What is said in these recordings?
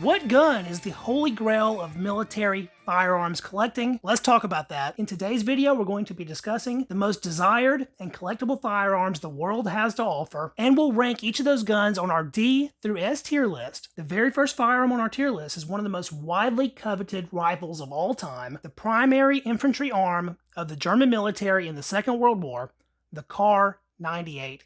What gun is the holy grail of military firearms collecting? Let's talk about that. In today's video, we're going to be discussing the most desired and collectible firearms the world has to offer, and we'll rank each of those guns on our D through S tier list. The very first firearm on our tier list is one of the most widely coveted rifles of all time, the primary infantry arm of the German military in the Second World War, the Kar-98.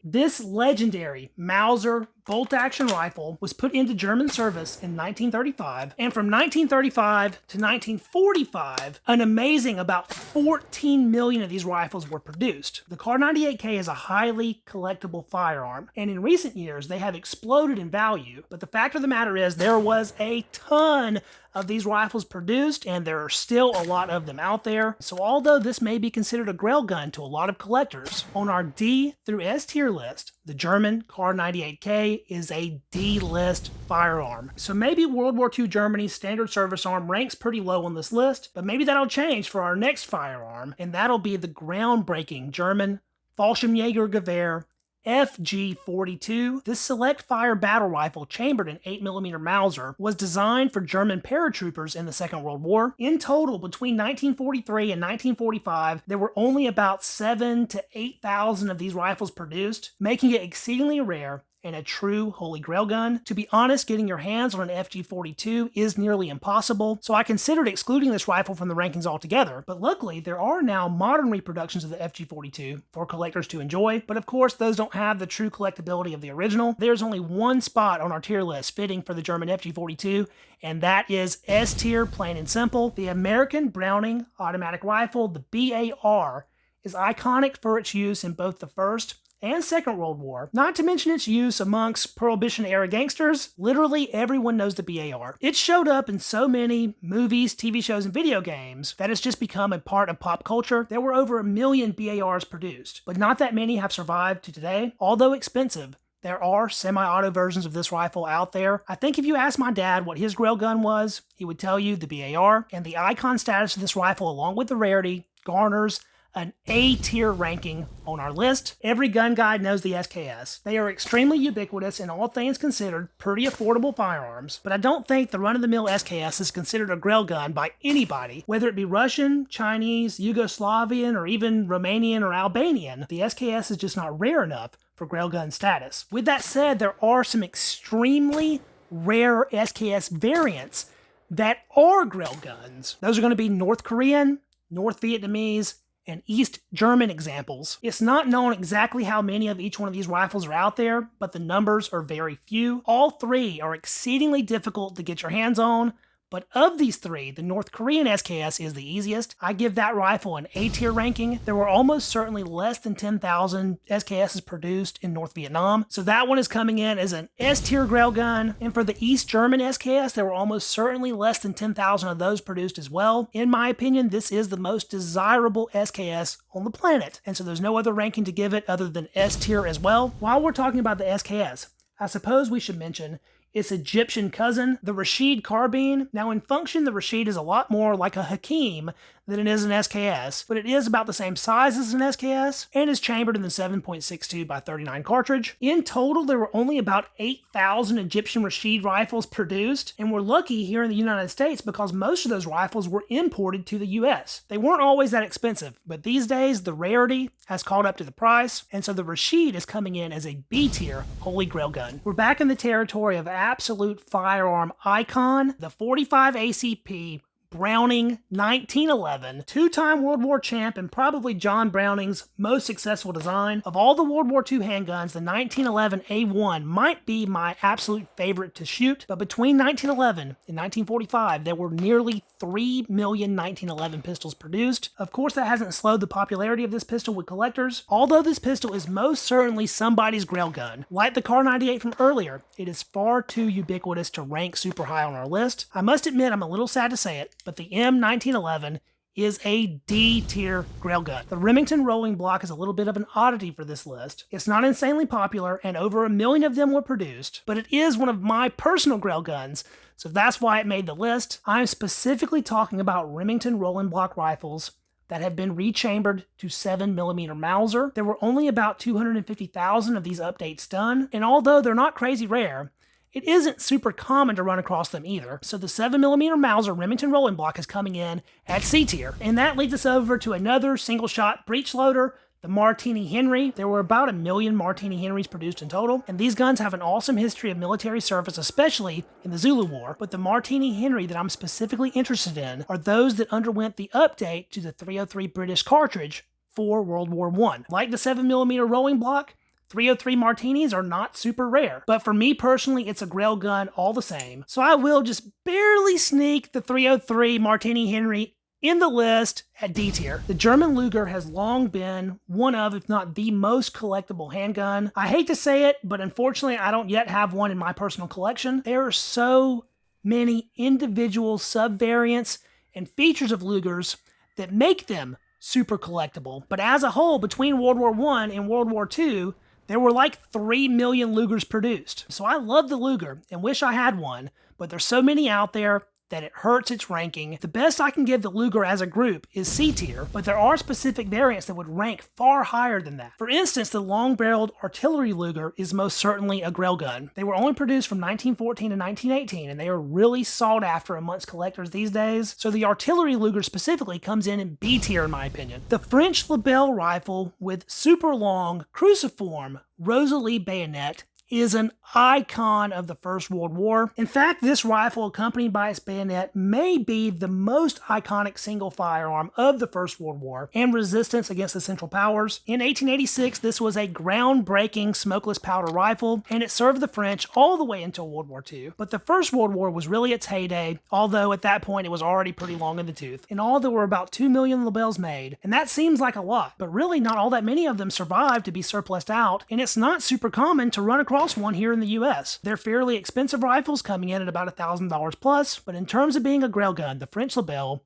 This legendary Mauser bolt-action rifle was put into German service in 1935, and from 1935 to 1945, an amazing about 14 million of these rifles were produced. The Kar-98K is a highly collectible firearm, and in recent years, they have exploded in value, but the fact of the matter is there was a ton of these rifles produced, and there are still a lot of them out there. So although this may be considered a grail gun to a lot of collectors, on our D through S tier list, the German Kar-98K is a D-list firearm. So maybe World War II Germany's standard service arm ranks pretty low on this list, but maybe that'll change for our next firearm, and that'll be the groundbreaking German Fallschirmjägergewehr FG42. This select fire battle rifle chambered in 8mm Mauser was designed for German paratroopers in the Second World War. In total, between 1943 and 1945, there were only about 7,000 to 8,000 of these rifles produced, making it exceedingly rare and a true holy grail gun. To be honest, getting your hands on an FG42 is nearly impossible, so I considered excluding this rifle from the rankings altogether, but luckily there are now modern reproductions of the FG42 for collectors to enjoy, but of course those don't have the true collectability of the original. There's only one spot on our tier list fitting for the German FG42, and that is S tier, plain and simple. The American Browning automatic rifle, the BAR, is iconic for its use in both the First and Second World War, not to mention its use amongst Prohibition-era gangsters. Literally everyone knows the BAR. It showed up in so many movies, TV shows, and video games that it's just become a part of pop culture. There were over 1 million BARs produced, but not that many have survived to today. Although expensive, there are semi-auto versions of this rifle out there. I think if you asked my dad what his grail gun was, he would tell you the BAR, and the icon status of this rifle, along with the rarity, garners an A-tier ranking on our list. Every gun guide knows the SKS. They are extremely ubiquitous and, all things considered, pretty affordable firearms, but I don't think the run-of-the-mill SKS is considered a grail gun by anybody, whether it be Russian, Chinese, Yugoslavian, or even Romanian or Albanian. The SKS is just not rare enough for grail gun status. With that said, there are some extremely rare SKS variants that are grail guns. Those are going to be North Korean, North Vietnamese, and East German examples. It's not known exactly how many of each one of these rifles are out there, but the numbers are very few. All three are exceedingly difficult to get your hands on, but of these three, the North Korean SKS is the easiest. I give that rifle an A-tier ranking. There were almost certainly less than 10,000 SKSs produced in North Vietnam, so that one is coming in as an S-tier grail gun. And for the East German SKS, there were almost certainly less than 10,000 of those produced as well. In my opinion, this is the most desirable SKS on the planet, and so there's no other ranking to give it other than S-tier as well. While we're talking about the SKS, I suppose we should mention its Egyptian cousin, the Rashid carbine. Now in function, the Rashid is a lot more like a Hakim than it is an SKS, but it is about the same size as an SKS and is chambered in the 7.62 by 39 cartridge. In total, there were only about 8,000 Egyptian Rashid rifles produced, and we're lucky here in the United States because most of those rifles were imported to the US. They weren't always that expensive, but these days the rarity has caught up to the price, and so the Rashid is coming in as a B-tier holy grail gun. We're back in the territory of absolute firearm icon, the 45 ACP Browning 1911, two-time World War champ and probably John Browning's most successful design. Of all the World War II handguns, the 1911 A1 might be my absolute favorite to shoot, but between 1911 and 1945, there were nearly 3 million 1911 pistols produced. Of course, that hasn't slowed the popularity of this pistol with collectors. Although this pistol is most certainly somebody's grail gun, like the Kar-98 from earlier, it is far too ubiquitous to rank super high on our list. I must admit, I'm a little sad to say it, but the M1911 is a D-tier grail gun. The Remington rolling block is a little bit of an oddity for this list. It's not insanely popular, and over 1 million of them were produced, but it is one of my personal grail guns, so that's why it made the list. I'm specifically talking about Remington rolling block rifles that have been rechambered to 7mm Mauser. There were only about 250,000 of these updates done, and although they're not crazy rare, it isn't super common to run across them either. So the 7mm Mauser Remington rolling block is coming in at C tier. And that leads us over to another single-shot breech loader, the Martini Henry. There were about 1 million Martini Henrys produced in total, and these guns have an awesome history of military service, especially in the Zulu War. But the Martini Henry that I'm specifically interested in are those that underwent the update to the .303 British cartridge for World War I. Like the 7mm rolling block, .303 Martinis are not super rare, but for me personally, it's a Grail gun all the same. So I will just barely sneak the .303 Martini Henry in the list at D tier. The German Luger has long been one of, if not the most collectible handgun. I hate to say it, but unfortunately I don't yet have one in my personal collection. There are so many individual sub-variants and features of Lugers that make them super collectible. But as a whole, between World War I and World War II, there were like 3 million Lugers produced. So I love the Luger and wish I had one, but there's so many out there that it hurts its ranking. The best I can give the Luger as a group is C tier, but there are specific variants that would rank far higher than that. For instance, the long-barreled artillery Luger is most certainly a Grail gun. They were only produced from 1914 to 1918, and they are really sought after amongst collectors these days, so the artillery Luger specifically comes in B tier in my opinion. The French Lebel rifle with super long cruciform Rosalie bayonet is an icon of the First World War. In fact, this rifle, accompanied by its bayonet, may be the most iconic single firearm of the First World War and resistance against the Central Powers. In 1886, this was a groundbreaking smokeless powder rifle, and it served the French all the way until World War II. But the First World War was really its heyday, although at that point it was already pretty long in the tooth. In all, there were about 2 million Lebels made, and that seems like a lot, but really not all that many of them survived to be surplused out, and it's not super common to run across one here in the US. They're fairly expensive rifles, coming in at about $1,000 plus, but in terms of being a Grail gun, the French Lebel,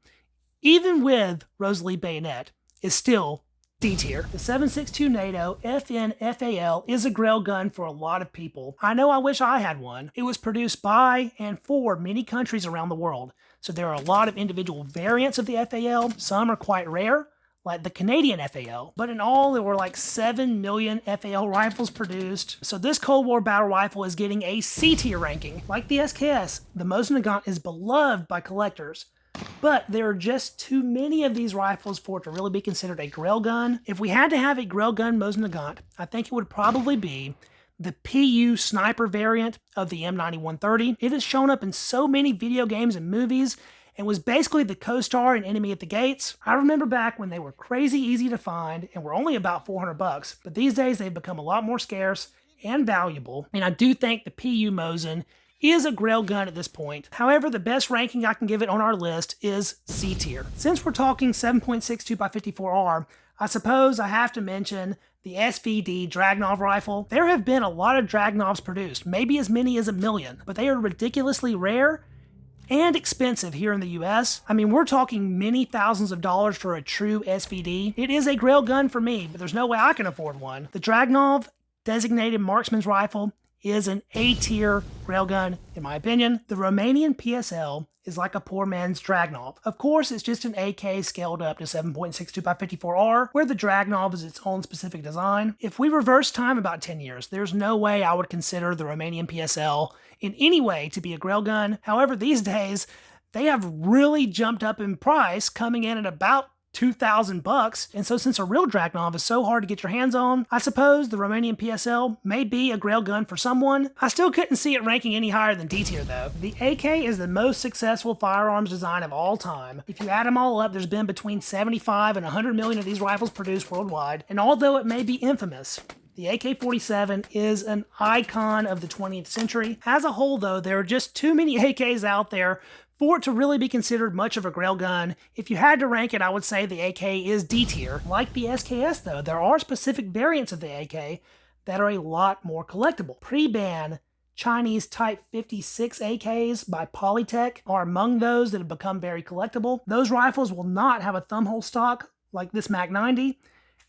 even with Rosalie bayonet, is still D tier. The 7.62 NATO FN-FAL is a Grail gun for a lot of people. I know I wish I had one. It was produced by and for many countries around the world, so there are a lot of individual variants of the FAL. Some are quite rare, like the Canadian FAL, but in all there were like 7 million FAL rifles produced, so this Cold War battle rifle is getting a C tier ranking. Like the SKS, the Mosin nagant is beloved by collectors, but there are just too many of these rifles for it to really be considered a Grail gun. If we had to have a Grail gun Mosin nagant, I think it would probably be the PU sniper variant of the M9130. It has shown up in so many video games and movies, and was basically the co-star in Enemy at the Gates. I remember back when they were crazy easy to find and were only about $400, but these days they've become a lot more scarce and valuable, and I do think the PU Mosin is a Grail gun at this point. However, the best ranking I can give it on our list is C tier. Since we're talking 7.62x54R, I suppose I have to mention the SVD Dragunov rifle. There have been a lot of Dragunovs produced, maybe as many as 1 million, but they are ridiculously rare and expensive here in the US. I mean, we're talking many thousands of dollars for a true SVD. It is a Grail gun for me, but there's no way I can afford one. The Dragunov designated marksman's rifle is an A tier Grail gun, in my opinion. The Romanian PSL is like a poor man's Dragunov. Of course, it's just an AK scaled up to 7.62x54R, where the Dragunov is its own specific design. If we reverse time about 10 years, there's no way I would consider the Romanian PSL in any way to be a Grail gun. However, these days, they have really jumped up in price, coming in at about $2,000, and so since a real Dragunov is so hard to get your hands on, I suppose the Romanian PSL may be a Grail gun for someone. I still couldn't see it ranking any higher than D tier though. The AK is the most successful firearms design of all time. If you add them all up, there's been between 75 and 100 million of these rifles produced worldwide, and although it may be infamous, the AK-47 is an icon of the 20th century. As a whole though, there are just too many AKs out there for it to really be considered much of a Grail gun. If you had to rank it, I would say the AK is D tier. Like the SKS though, there are specific variants of the AK that are a lot more collectible. Pre-ban Chinese Type 56 AKs by Polytech are among those that have become very collectible. Those rifles will not have a thumbhole stock like this Mag 90,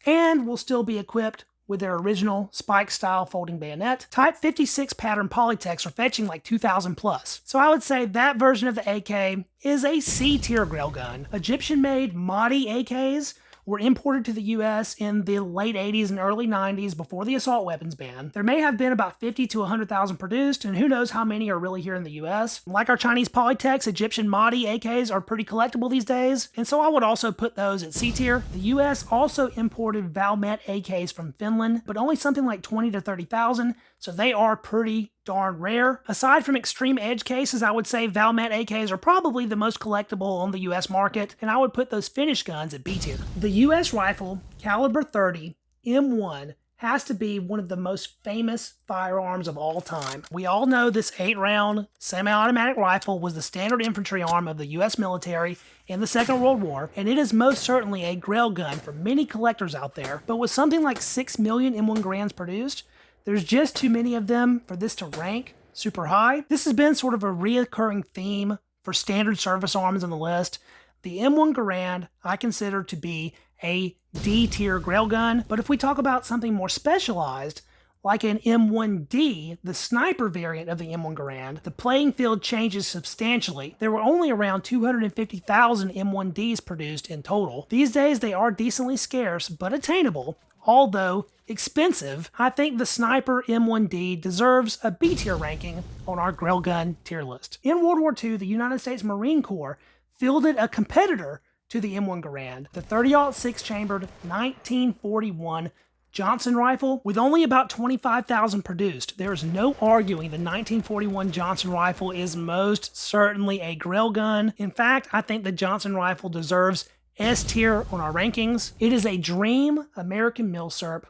and will still be equipped with their original spike-style folding bayonet. Type 56 pattern Polytechs are fetching like 2,000 plus. So I would say that version of the AK is a C-tier Grail gun. Egyptian-made Mahdi AKs were imported to the US in the late 80s and early 90s before the assault weapons ban. There may have been about 50 to 100,000 produced, and who knows how many are really here in the US. Like our Chinese Polytechs, Egyptian Mahdi AKs are pretty collectible these days, and so I would also put those at C tier. The US also imported Valmet AKs from Finland, but only something like 20 to 30,000, so they are pretty darn rare. Aside from extreme edge cases, I would say Valmet AKs are probably the most collectible on the US market, and I would put those finished guns at B tier. The US rifle, caliber 30, M1, has to be one of the most famous firearms of all time. We all know this 8-round semi-automatic rifle was the standard infantry arm of the US military in the Second World War, and it is most certainly a grail gun for many collectors out there. But with something like 6 million M1 Garands produced, there's just too many of them for this to rank super high. This has been sort of a reoccurring theme for standard service arms on the list. The M1 Garand I consider to be a D tier grail gun, but if we talk about something more specialized, like an M1D, the sniper variant of the M1 Garand, the playing field changes substantially. There were only around 250,000 M1Ds produced in total. These days they are decently scarce, but attainable. Although expensive, I think the Sniper M1D deserves a B tier ranking on our grail gun tier list. In World War II, the United States Marine Corps fielded a competitor to the M1 Garand, the 30-06 chambered 1941 Johnson rifle. With only about 25,000 produced, there is no arguing the 1941 Johnson rifle is most certainly a grail gun. In fact, I think the Johnson rifle deserves S tier on our rankings. It is a dream American Milsurp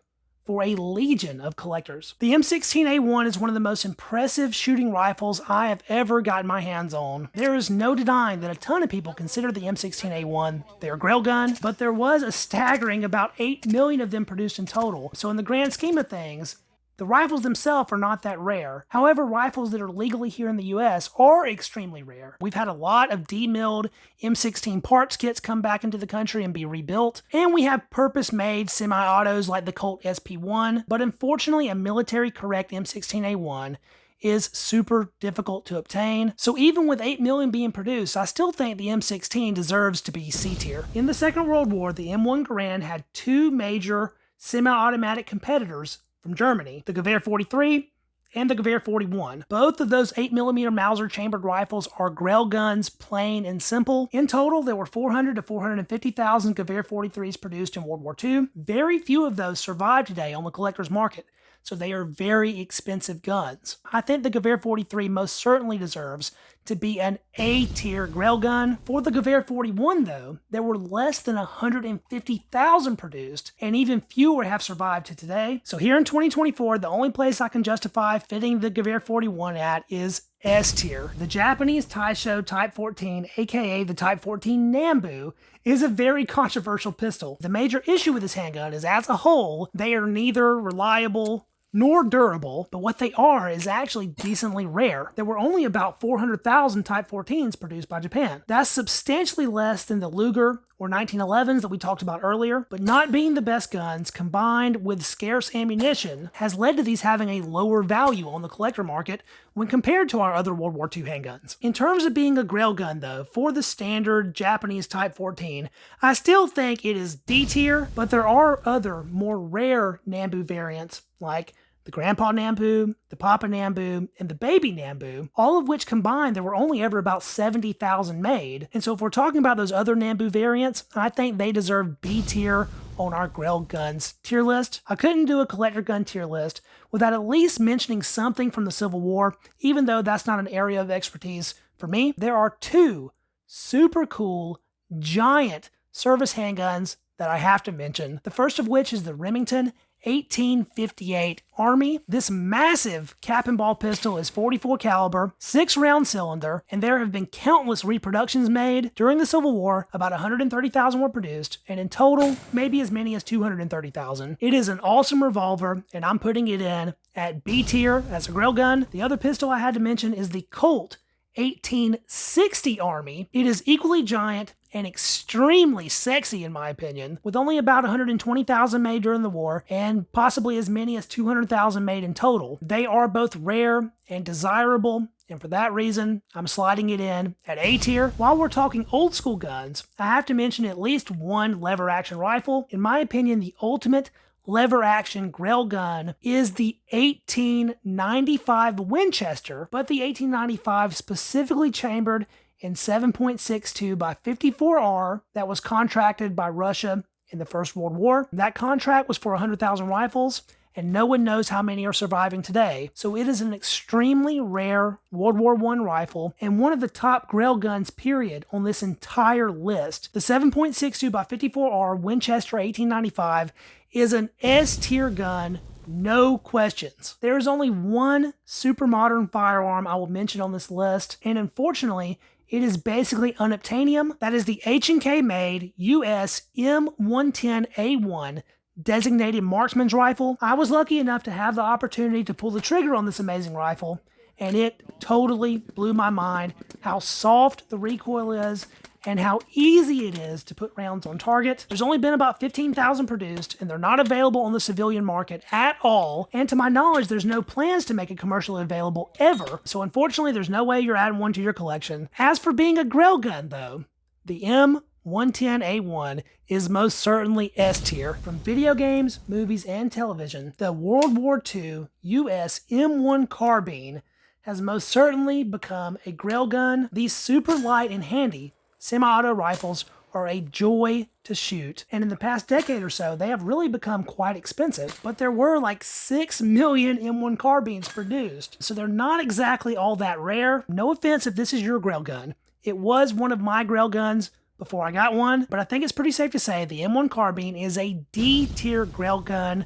for a legion of collectors. The M16A1 is one of the most impressive shooting rifles I have ever gotten my hands on. There is no denying that a ton of people consider the M16A1 their grail gun, but there was a staggering about 8 million of them produced in total. So in the grand scheme of things, the rifles themselves are not that rare. However, rifles that are legally here in the US are extremely rare. We've had a lot of demilled M16 parts kits come back into the country and be rebuilt, and we have purpose-made semi-autos like the Colt SP1, but unfortunately a military-correct M16A1 is super difficult to obtain. So even with 8 million being produced, I still think the M16 deserves to be C tier. In the Second World War, the M1 Garand had two major semi-automatic competitors from Germany, the G43 and the G41. Both of those 8mm Mauser chambered rifles are grail guns, plain and simple. In total, there were 400 to 450,000 G43s produced in World War II. Very few of those survive today on the collector's market, so they are very expensive guns. I think the G43 most certainly deserves to be an A-tier grail gun. For the G41 though, there were less than 150,000 produced, and even fewer have survived to today. So here in 2024, the only place I can justify fitting the G41 at is S tier. The Japanese Taisho Type 14, aka the Type 14 Nambu, is a very controversial pistol. The major issue with this handgun is, as a whole, they are neither reliable nor durable, but what they are is actually decently rare. There were only about 400,000 Type 14s produced by Japan. That's substantially less than the Luger or 1911s that we talked about earlier, but not being the best guns combined with scarce ammunition has led to these having a lower value on the collector market when compared to our other World War II handguns. In terms of being a grail gun though, for the standard Japanese Type 14, I still think it is D tier, but there are other more rare Nambu variants like the Grandpa Nambu, the Papa Nambu, and the Baby Nambu, all of which combined there were only ever about 70,000 made. And so if we're talking about those other Nambu variants, I think they deserve B tier on our grail guns tier list. I couldn't do a collector gun tier list without at least mentioning something from the Civil War, even though that's not an area of expertise for me. There are two super cool, giant service handguns that I have to mention. The first of which is the Remington 1858 Army. This massive cap and ball pistol is 44 caliber, 6-round cylinder, and there have been countless reproductions made. During the Civil War, about 130,000 were produced, and in total, maybe as many as 230,000. It is an awesome revolver, and I'm putting it in at B tier as a grail gun. The other pistol I had to mention is the Colt 1860 Army. It is equally giant and extremely sexy in my opinion, with only about 120,000 made during the war and possibly as many as 200,000 made in total. They are both rare and desirable, and for that reason, I'm sliding it in at A tier. While we're talking old school guns, I have to mention at least one lever action rifle. In my opinion, the ultimate lever action Grail gun is the 1895 Winchester, but the 1895 specifically chambered in 7.62 by 54R that was contracted by Russia in the First World War. That contract was for 100,000 rifles, and no one knows how many are surviving today. So it is an extremely rare World War I rifle and one of the top Grail guns period on this entire list. The 7.62 by 54R Winchester 1895 is an S tier gun, no questions. There is only one super modern firearm I will mention on this list, and unfortunately, it is basically unobtainium. That is the H&K made US M110A1 designated marksman's rifle. I was lucky enough to have the opportunity to pull the trigger on this amazing rifle, and it totally blew my mind how soft the recoil is and how easy it is to put rounds on target. There's only been about 15,000 produced, and they're not available on the civilian market at all, and to my knowledge, there's no plans to make it commercially available ever, so unfortunately, there's no way you're adding one to your collection. As for being a Grail gun, though, the M110A1 is most certainly S tier. From video games, movies, and television, the World War II US M1 carbine has most certainly become a Grail gun. These super light and handy semi-auto rifles are a joy to shoot, and in the past decade or so, they have really become quite expensive, but there were like 6 million M1 carbines produced, so they're not exactly all that rare. No offense if this is your Grail gun. It was one of my Grail guns before I got one, but I think it's pretty safe to say the M1 carbine is a D tier Grail gun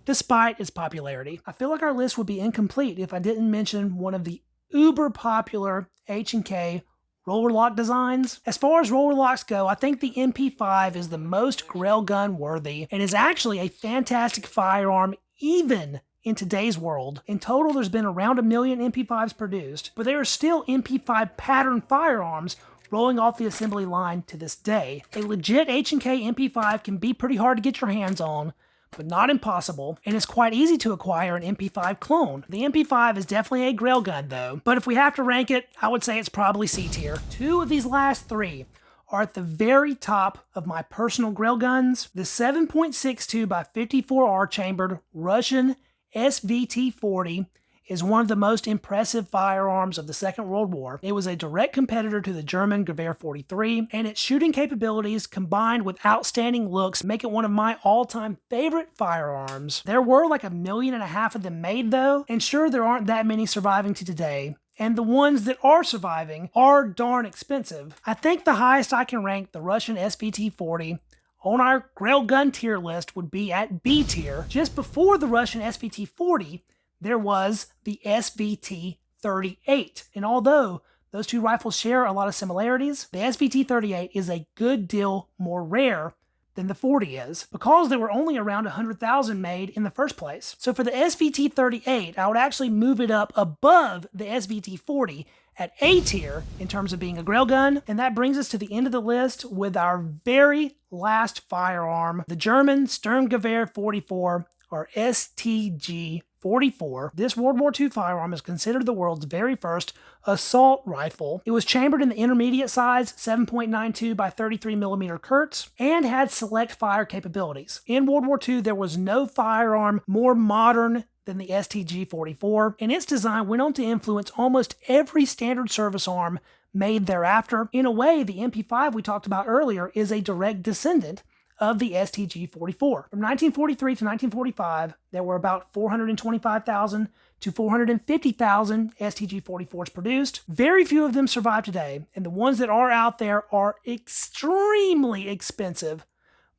despite its popularity. I feel like our list would be incomplete if I didn't mention one of the uber popular H&K roller lock designs. As far as roller locks go, I think the MP5 is the most Grail gun worthy and is actually a fantastic firearm even in today's world. In total, there's been around 1 million MP5s produced, but there are still MP5 pattern firearms rolling off the assembly line to this day. A legit H&K MP5 can be pretty hard to get your hands on, but not impossible, and it's quite easy to acquire an MP5 clone. The MP5 is definitely a Grail gun though, but if we have to rank it, I would say it's probably C tier. Two of these last three are at the very top of my personal Grail guns. The 7.62 by 54R chambered Russian SVT40 is one of the most impressive firearms of the Second World War. It was a direct competitor to the German G43, and its shooting capabilities combined with outstanding looks make it one of my all-time favorite firearms. There were like 1.5 million of them made though, and sure there aren't that many surviving to today, and the ones that are surviving are darn expensive. I think the highest I can rank the Russian SVT40 on our Grail gun tier list would be at B tier. Just before the Russian SVT40, there was the SVT38. And although those two rifles share a lot of similarities, the SVT38 is a good deal more rare than the 40 is, because there were only around 100,000 made in the first place. So for the SVT38, I would actually move it up above the SVT40 at A tier in terms of being a Grail gun, and that brings us to the end of the list with our very last firearm, the German Sturmgewehr 44, or STG-44. This World War II firearm is considered the world's very first assault rifle. It was chambered in the intermediate size 7.92 by 33mm Kurz and had select fire capabilities. In World War II, there was no firearm more modern than the STG-44, and its design went on to influence almost every standard service arm made thereafter. In a way, the MP5 we talked about earlier is a direct descendant of the STG-44. From 1943 to 1945, there were about 425,000 to 450,000 STG-44s produced. Very few of them survive today, and the ones that are out there are extremely expensive,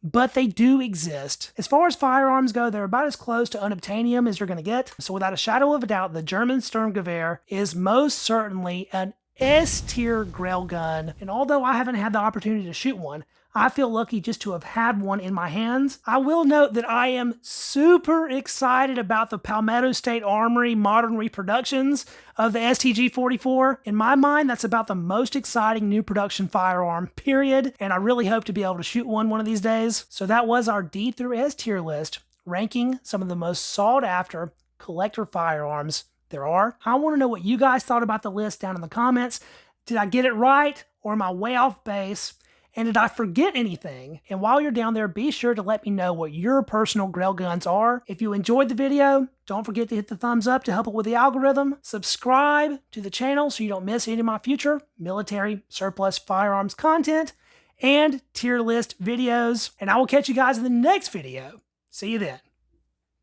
but they do exist. As far as firearms go, they're about as close to unobtainium as you're going to get, so without a shadow of a doubt, the German Sturmgewehr is most certainly an S-tier Grail gun, and although I haven't had the opportunity to shoot one, I feel lucky just to have had one in my hands. I will note that I am super excited about the Palmetto State Armory modern reproductions of the STG44. In my mind, that's about the most exciting new production firearm, period, and I really hope to be able to shoot one of these days. So that was our D through S tier list, ranking some of the most sought after collector firearms there are. I want to know what you guys thought about the list down in the comments. Did I get it right, or am I way off base? And did I forget anything? And while you're down there, be sure to let me know what your personal Grail guns are. If you enjoyed the video, don't forget to hit the thumbs up to help it with the algorithm. Subscribe to the channel so you don't miss any of my future military surplus firearms content and tier list videos. And I will catch you guys in the next video. See you then.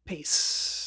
Peace.